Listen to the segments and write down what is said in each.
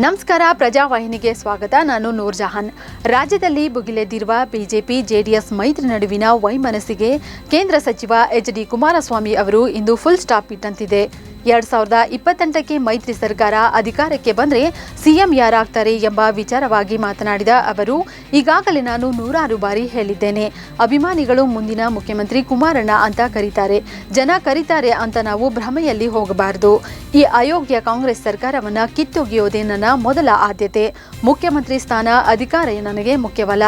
ನಮಸ್ಕಾರ, ಪ್ರಜಾವಾಹಿನಿಗೆ ಸ್ವಾಗತ. ನಾನು ನೂರ್ ಜಹಾನ್. ರಾಜ್ಯದಲ್ಲಿ ಭುಗಿಲೆದ್ದಿರುವ ಬಿಜೆಪಿ ಜೆಡಿಎಸ್ ಮೈತ್ರಿ ನಡುವಿನ ವೈಮನಸ್ಸಿಗೆ ಕೇಂದ್ರ ಸಚಿವ ಎಚ್.ಡಿ. ಕುಮಾರಸ್ವಾಮಿ ಅವರು ಇಂದು ಫುಲ್ ಸ್ಟಾಪ್ ಇಟ್ಟಂತಿದೆ. 2028ಕ್ಕೆ ಮೈತ್ರಿ ಸರ್ಕಾರ ಅಧಿಕಾರಕ್ಕೆ ಬಂದರೆ ಸಿಎಂ ಯಾರಾಗ್ತಾರೆ ಎಂಬ ವಿಚಾರವಾಗಿ ಮಾತನಾಡಿದ ಅವರು, ಈಗಾಗಲೇ ನಾನು ನೂರಾರು ಬಾರಿ ಹೇಳಿದ್ದೇನೆ, ಅಭಿಮಾನಿಗಳು ಮುಂದಿನ ಮುಖ್ಯಮಂತ್ರಿ ಕುಮಾರಣ್ಣ ಅಂತ ಕರೀತಾರೆ, ಜನ ಕರೀತಾರೆ ಅಂತ ನಾವು ಭ್ರಮೆಯಲ್ಲಿ ಹೋಗಬಾರದು. ಈ ಅಯೋಗ್ಯ ಕಾಂಗ್ರೆಸ್ ಸರ್ಕಾರವನ್ನು ಕಿತ್ತೊಗೆಯೋದೇ ನನ್ನ ಮೊದಲ ಆದ್ಯತೆ. ಮುಖ್ಯಮಂತ್ರಿ ಸ್ಥಾನ, ಅಧಿಕಾರ ನನಗೆ ಮುಖ್ಯವಲ್ಲ.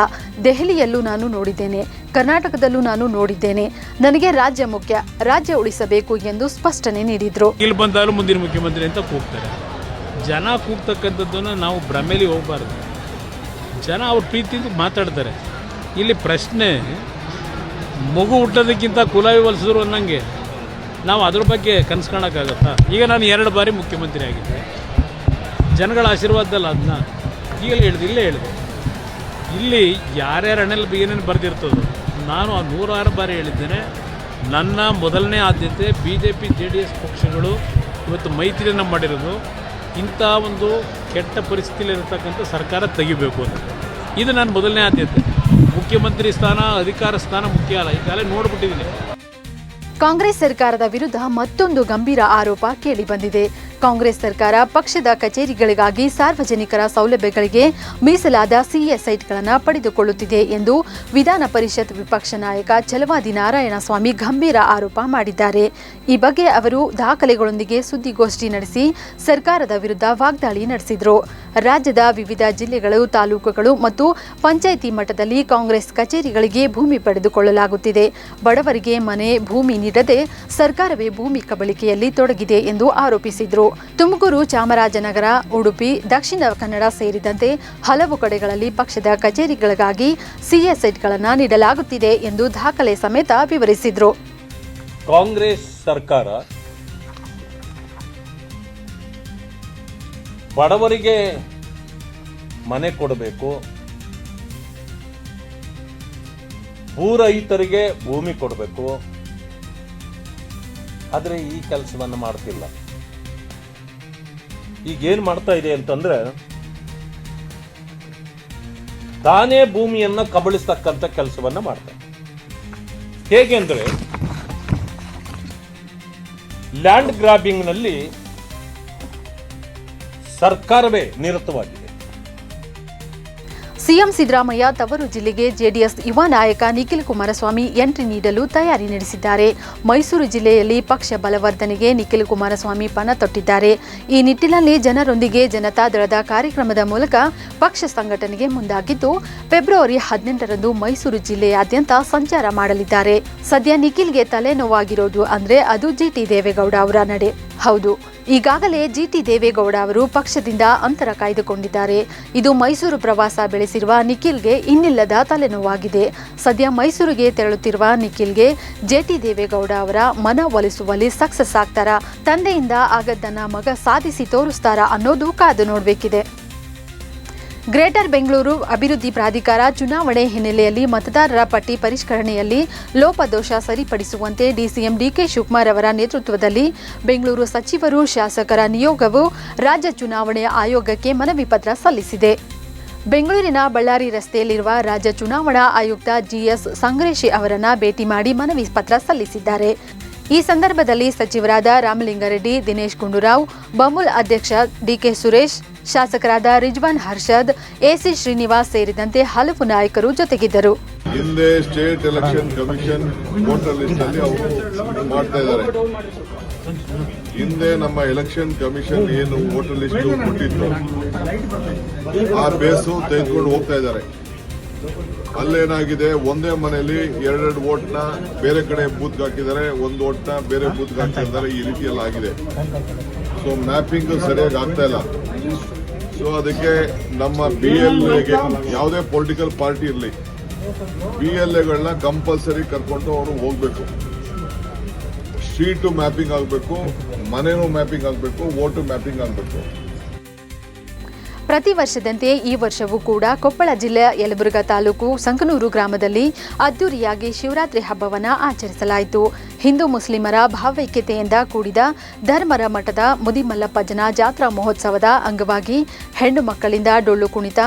ದೆಹಲಿಯಲ್ಲೂ ನಾನು ನೋಡಿದ್ದೇನೆ, ಕರ್ನಾಟಕದಲ್ಲೂ ನಾನು ನೋಡಿದ್ದೇನೆ. ನನಗೆ ರಾಜ್ಯ ಮುಖ್ಯ, ರಾಜ್ಯ ಉಳಿಸಬೇಕು ಎಂದು ಸ್ಪಷ್ಟನೆ ನೀಡಿದರು. ಇಲ್ಲಿ ಬಂದಾலும் ಮುಂದಿನ ಮುಖ್ಯಮಂತ್ರಿ ಅಂತ ಕೂಗ್ತಾರೆ. ಜನ ಕೂಗ್ತಕ್ಕಂಥದ್ದನ್ನು ನಾವು ಭ್ರಮೆಯಲ್ಲಿ ಹೋಗಬಾರ್ದು. ಜನ ಅವ್ರ ಪ್ರೀತಿಯಿಂದ ಮಾತಾಡ್ತಾರೆ. ಇಲ್ಲಿ ಪ್ರಶ್ನೆ, ಮಗು ಹುಟ್ಟೋದಕ್ಕಿಂತ ಕುಲಾವಿ ಹೊಲಿಸಿದ್ರು ಅನ್ನಂಗೆ ನಾವು ಅದ್ರ ಬಗ್ಗೆ ಕನಸು ಕಾಣೋಕ್ಕಾಗತ್ತಾ? ಈಗ ನಾನು 2 ಬಾರಿ ಮುಖ್ಯಮಂತ್ರಿ ಆಗಿದ್ದೆ. ಜನಗಳ ಆಶೀರ್ವಾದದಲ್ಲ, ಅದನ್ನ ಈಗಲೇ ಹೇಳಿದೆ, ಇಲ್ಲೇ ಹೇಳಿದೆ. ಇಲ್ಲಿ ಯಾರ್ಯಾರು ಹಣೆಯಲ್ಲಿ ಏನೇನು ಬರೆದಿರ್ತದೋ ನಾನು 106 ಬಾರಿ ಹೇಳಿದ್ದೇನೆ. ನನ್ನ ಮೊದಲನೇ ಆದ್ಯತೆ BJP JDS ಪಕ್ಷಗಳು ಇವತ್ತು ಮೈತ್ರಿಯನ್ನು ಮಾಡಿರೋದು ಇಂಥ ಒಂದು ಕೆಟ್ಟ ಪರಿಸ್ಥಿತಿಯಲ್ಲಿರತಕ್ಕಂಥ ಸರ್ಕಾರ ತೆಗಿಬೇಕು ಅಂತ. ಇದು ನನ್ನ ಮೊದಲನೇ ಆದ್ಯತೆ. ಮುಖ್ಯಮಂತ್ರಿ ಸ್ಥಾನ, ಅಧಿಕಾರ ಸ್ಥಾನ ಮುಖ್ಯ ಅಲ್ಲ. ಈಗಾಗಲೇ ನೋಡಿಬಿಟ್ಟಿದ್ದೀನಿ. ಕಾಂಗ್ರೆಸ್ ಸರ್ಕಾರದ ವಿರುದ್ಧ ಮತ್ತೊಂದು ಗಂಭೀರ ಆರೋಪ ಕೇಳಿಬಂದಿದೆ. ಕಾಂಗ್ರೆಸ್ ಸರ್ಕಾರ ಪಕ್ಷದ ಕಚೇರಿಗಳಿಗಾಗಿ ಸಾರ್ವಜನಿಕರ ಸೌಲಭ್ಯಗಳಿಗೆ ಮೀಸಲಾದ ಸಿಎ ಸೈಟ್ಗಳನ್ನು ಪಡೆದುಕೊಳ್ಳುತ್ತಿದೆ ಎಂದು ವಿಧಾನ ಪರಿಷತ್ ವಿಪಕ್ಷ ನಾಯಕ ಛಲವಾದಿ ನಾರಾಯಣಸ್ವಾಮಿ ಗಂಭೀರ ಆರೋಪ ಮಾಡಿದ್ದಾರೆ. ಈ ಬಗ್ಗೆ ಅವರು ದಾಖಲೆಗಳೊಂದಿಗೆ ಸುದ್ದಿಗೋಷ್ಠಿ ನಡೆಸಿ ಸರ್ಕಾರದ ವಿರುದ್ಧ ವಾಗ್ದಾಳಿ ನಡೆಸಿದರು. ರಾಜ್ಯದ ವಿವಿಧ ಜಿಲ್ಲೆಗಳು, ತಾಲೂಕುಗಳು ಮತ್ತು ಪಂಚಾಯಿತಿ ಮಟ್ಟದಲ್ಲಿ ಕಾಂಗ್ರೆಸ್ ಕಚೇರಿಗಳಿಗೆ ಭೂಮಿ ಪಡೆದುಕೊಳ್ಳಲಾಗುತ್ತಿದೆ. ಬಡವರಿಗೆ ಮನೆ, ಭೂಮಿ ನೀಡದೆ ಸರ್ಕಾರವೇ ಭೂಮಿ ಕಬಳಿಕೆಯಲ್ಲಿ ತೊಡಗಿದೆ ಎಂದು ಆರೋಪಿಸಿದರು. ತುಮಕೂರು, ಚಾಮರಾಜನಗರ, ಉಡುಪಿ, ದಕ್ಷಿಣ ಕನ್ನಡ ಸೇರಿದಂತೆ ಹಲವು ಕಡೆಗಳಲ್ಲಿ ಪಕ್ಷದ ಕಚೇರಿಗಳಿಗಾಗಿ ಸಿಎ ಸೈಟ್ಗಳನ್ನು ನೀಡಲಾಗುತ್ತಿದೆ ಎಂದು ದಾಖಲೆ ಸಮೇತ ವಿವರಿಸಿದರು. ಕಾಂಗ್ರೆಸ್ ಸರ್ಕಾರ ಬಡವರಿಗೆ ಮನೆ ಕೊಡಬೇಕು, ಭೂರಹಿತರಿಗೆ ಭೂಮಿ ಕೊಡಬೇಕು, ಆದರೆ ಈ ಕೆಲಸವನ್ನು ಮಾಡ್ತಿಲ್ಲ. ಈಗೇನು ಮಾಡ್ತಾ ಇದೆ ಅಂತಂದ್ರೆ, ತಾನೇ ಭೂಮಿಯನ್ನ ಕಬಳಿಸ್ತಕ್ಕಂಥ ಕೆಲಸವನ್ನ ಮಾಡ್ತಾರೆ. ಹೇಗೆ ಅಂದ್ರೆ, ಲ್ಯಾಂಡ್ ಗ್ರಾಬಿಂಗ್ ನಲ್ಲಿ ಸರ್ಕಾರವೇ ನಿರತವಾಗಿದೆ. ಸಿಎಂ ಸಿದ್ದರಾಮಯ್ಯ ತವರು ಜಿಲ್ಲೆಗೆ ಜೆಡಿಎಸ್ ಯುವ ನಾಯಕ ನಿಖಿಲ್ ಕುಮಾರಸ್ವಾಮಿ ಎಂಟ್ರಿ ನೀಡಲು ತಯಾರಿ ನಡೆಸಿದ್ದಾರೆ. ಮೈಸೂರು ಜಿಲ್ಲೆಯಲ್ಲಿ ಪಕ್ಷ ಬಲವರ್ಧನೆಗೆ ನಿಖಿಲ್ ಕುಮಾರಸ್ವಾಮಿ ಪಣ ತೊಟ್ಟಿದ್ದಾರೆ. ಈ ನಿಟ್ಟಿನಲ್ಲಿ ಜನರೊಂದಿಗೆ ಜನತಾದಳದ ಕಾರ್ಯಕ್ರಮದ ಮೂಲಕ ಪಕ್ಷ ಸಂಘಟನೆಗೆ ಮುಂದಾಗಿದ್ದು, ಫೆಬ್ರವರಿ 18ರಂದು ಮೈಸೂರು ಜಿಲ್ಲೆಯಾದ್ಯಂತ ಸಂಚಾರ ಮಾಡಲಿದ್ದಾರೆ. ಸದ್ಯ ನಿಖಿಲ್ಗೆ ತಲೆನೋವಾಗಿರೋದು ಅಂದ್ರೆ ಅದು ಜಿಟಿ ದೇವೇಗೌಡ ಅವರ ನಡೆ. ಹೌದು, ಈಗಾಗಲೇ ಜಿಟಿ ದೇವೇಗೌಡ ಅವರು ಪಕ್ಷದಿಂದ ಅಂತರ ಕಾಯ್ದುಕೊಂಡಿದ್ದಾರೆ. ಇದು ಮೈಸೂರು ಪ್ರವಾಸ ಬೆಳೆಸಿರುವ ನಿಖಿಲ್ಗೆ ಇನ್ನಿಲ್ಲದ ತಲೆನೋವಾಗಿದೆ. ಸದ್ಯ ಮೈಸೂರಿಗೆ ತೆರಳುತ್ತಿರುವ ನಿಖಿಲ್ಗೆ ಜಿಟಿ ದೇವೇಗೌಡ ಅವರ ಮನ ಒಲಿಸುವಲ್ಲಿ ಸಕ್ಸಸ್ ಆಗ್ತಾರಾ, ತಂದೆಯಿಂದ ಆಗದ್ದನ್ನ ಮಗ ಸಾಧಿಸಿ ತೋರಿಸ್ತಾರಾ ಅನ್ನೋದು ಕಾದು ನೋಡಬೇಕಿದೆ. ಗ್ರೇಟರ್ ಬೆಂಗಳೂರು ಅಭಿವೃದ್ಧಿ ಪ್ರಾಧಿಕಾರ ಚುನಾವಣೆ ಹಿನ್ನೆಲೆಯಲ್ಲಿ ಮತದಾರರ ಪಟ್ಟಿ ಪರಿಷ್ಕರಣೆಯಲ್ಲಿ ಲೋಪದೋಷ ಸರಿಪಡಿಸುವಂತೆ ಡಿಸಿಎಂ ಡಿಕೆ ಶಿವಕುಮಾರ್ ಅವರ ನೇತೃತ್ವದಲ್ಲಿ ಬೆಂಗಳೂರು ಸಚಿವರು, ಶಾಸಕರ ನಿಯೋಗವು ರಾಜ್ಯ ಚುನಾವಣೆ ಆಯೋಗಕ್ಕೆ ಮನವಿ ಪತ್ರ ಸಲ್ಲಿಸಿದೆ. ಬೆಂಗಳೂರಿನ ಬಳ್ಳಾರಿ ರಸ್ತೆಯಲ್ಲಿರುವ ರಾಜ್ಯ ಚುನಾವಣಾ ಆಯುಕ್ತ ಜಿಎಸ್ ಸಂಗ್ರೇಶಿ ಅವರನ್ನ ಭೇಟಿ ಮಾಡಿ ಮನವಿ ಪತ್ರ ಸಲ್ಲಿಸಿದ್ದಾರೆ. ಈ ಸಂದರ್ಭದಲ್ಲಿ ಸಚಿವರಾದ ರಾಮಲಿಂಗಾರೆಡ್ಡಿ, ದಿನೇಶ್ ಗುಂಡೂರಾವ್, ಬಮೂಲ್ ಅಧ್ಯಕ್ಷ ಡಿಕೆ ಸುರೇಶ್, ಶಾಸಕರಾದ ರಿಜ್ವಾನ್ ಹರ್ಷದ್, ಎಸಿ ಶ್ರೀನಿವಾಸ್ ಸೇರಿದಂತೆ ಹಲವು ನಾಯಕರು ಜೊತೆಗಿದ್ದರು. ಹಿಂದೆ state election commission voter list ಅಲ್ಲಿ ಅವರು ಮಾಡ್ತಾ ಇದ್ದಾರೆ. ಹಿಂದೆ ನಮ್ಮ ಎಲೆಕ್ಷನ್ ಕಮಿಷನ್ ಏನು ವೋಟರ್ ಲಿಸ್ಟ್ ಕೊಟ್ಟಿತ್ತು ಆ ಬೇಸು ತೆಗೆದುಕೊಂಡು ಹೋಗ್ತಾ ಇದ್ದಾರೆ. ಅಲ್ಲೇನಾಗಿದೆ, ಒಂದೇ ಮನೆಯಲ್ಲಿ 2 ವೋಟ್ನ ಬೇರೆ ಕಡೆ ಬೂತ್ ಹಾಕಿದ್ದಾರೆ, 1 ವೋಟ್ನ ಬೇರೆ ಬೂತ್ ಹಾಕಿದ್ದಾರೆ. ಈ ರೀತಿಯೆಲ್ಲ ಆಗಿದೆ. ಸೊ ಮ್ಯಾಪಿಂಗ್ ಸರಿಯಾಗಿ ಆಗ್ತಾ ಇಲ್ಲ. ಸೊ ಅದಕ್ಕೆ ನಮ್ಮ BLAಗೆ ಯಾವುದೇ ಪೊಲಿಟಿಕಲ್ ಪಾರ್ಟಿ ಇರಲಿ, BLAಗಳನ್ನ ಕಂಪಲ್ಸರಿ ಕರ್ಕೊಂಡು ಅವರು ಹೋಗ್ಬೇಕು. ಸ್ಟ್ರೀಟು ಮ್ಯಾಪಿಂಗ್ ಆಗಬೇಕು, ಮನೆನೂ ಮ್ಯಾಪಿಂಗ್ ಆಗಬೇಕು, ವೋಟು ಮ್ಯಾಪಿಂಗ್ ಆಗಬೇಕು. ಪ್ರತಿ ವರ್ಷದಂತೆ ಈ ವರ್ಷವೂ ಕೂಡ ಕೊಪ್ಪಳ ಜಿಲ್ಲೆಯ ಯಲಬುರ್ಗಾ ತಾಲೂಕು ಸಂಕನೂರು ಗ್ರಾಮದಲ್ಲಿ ಅದ್ದೂರಿಯಾಗಿ ಶಿವರಾತ್ರಿ ಹಬ್ಬವನ್ನು ಆಚರಿಸಲಾಯಿತು. ಹಿಂದೂ ಮುಸ್ಲಿಮರ ಭಾವೈಕ್ಯತೆಯಿಂದ ಕೂಡಿದ ಧರ್ಮರ ಮಠದ ಮುದಿಮಲ್ಲಪ್ಪಜ್ಜನ ಜಾತ್ರಾ ಮಹೋತ್ಸವದ ಅಂಗವಾಗಿ ಹೆಣ್ಣು ಮಕ್ಕಳಿಂದ ಡೊಳ್ಳು ಕುಣಿತ,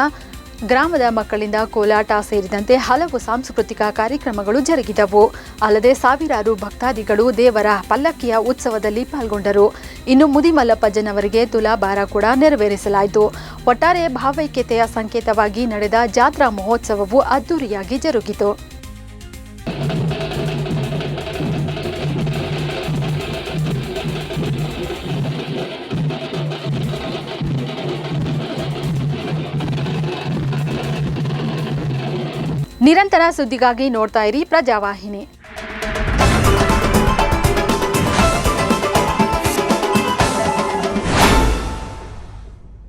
ಗ್ರಾಮದ ಮಕ್ಕಳಿಂದ ಕೋಲಾಟ ಸೇರಿದಂತೆ ಹಲವು ಸಾಂಸ್ಕೃತಿಕ ಕಾರ್ಯಕ್ರಮಗಳು ಜರುಗಿದವು. ಅಲ್ಲದೆ ಸಾವಿರಾರು ಭಕ್ತಾದಿಗಳು ದೇವರ ಪಲ್ಲಕ್ಕಿಯ ಉತ್ಸವದಲ್ಲಿ ಪಾಲ್ಗೊಂಡರು. ಇನ್ನು ಮುದಿಮಲ್ಲಪ್ಪಜ್ಜನವರಿಗೆ ತುಲಾಭಾರ ಕೂಡ ನೆರವೇರಿಸಲಾಯಿತು. ಒಟ್ಟಾರೆ ಭಾವೈಕ್ಯತೆಯ ಸಂಕೇತವಾಗಿ ನಡೆದ ಜಾತ್ರಾ ಮಹೋತ್ಸವವು ಅದ್ದೂರಿಯಾಗಿ ಜರುಗಿತು. ನಿರಂತರ ಸುದ್ದಿಗಾಗಿ ನೋಡ್ತಾ ಇರಿ ಪ್ರಜಾವಾಹಿನಿ.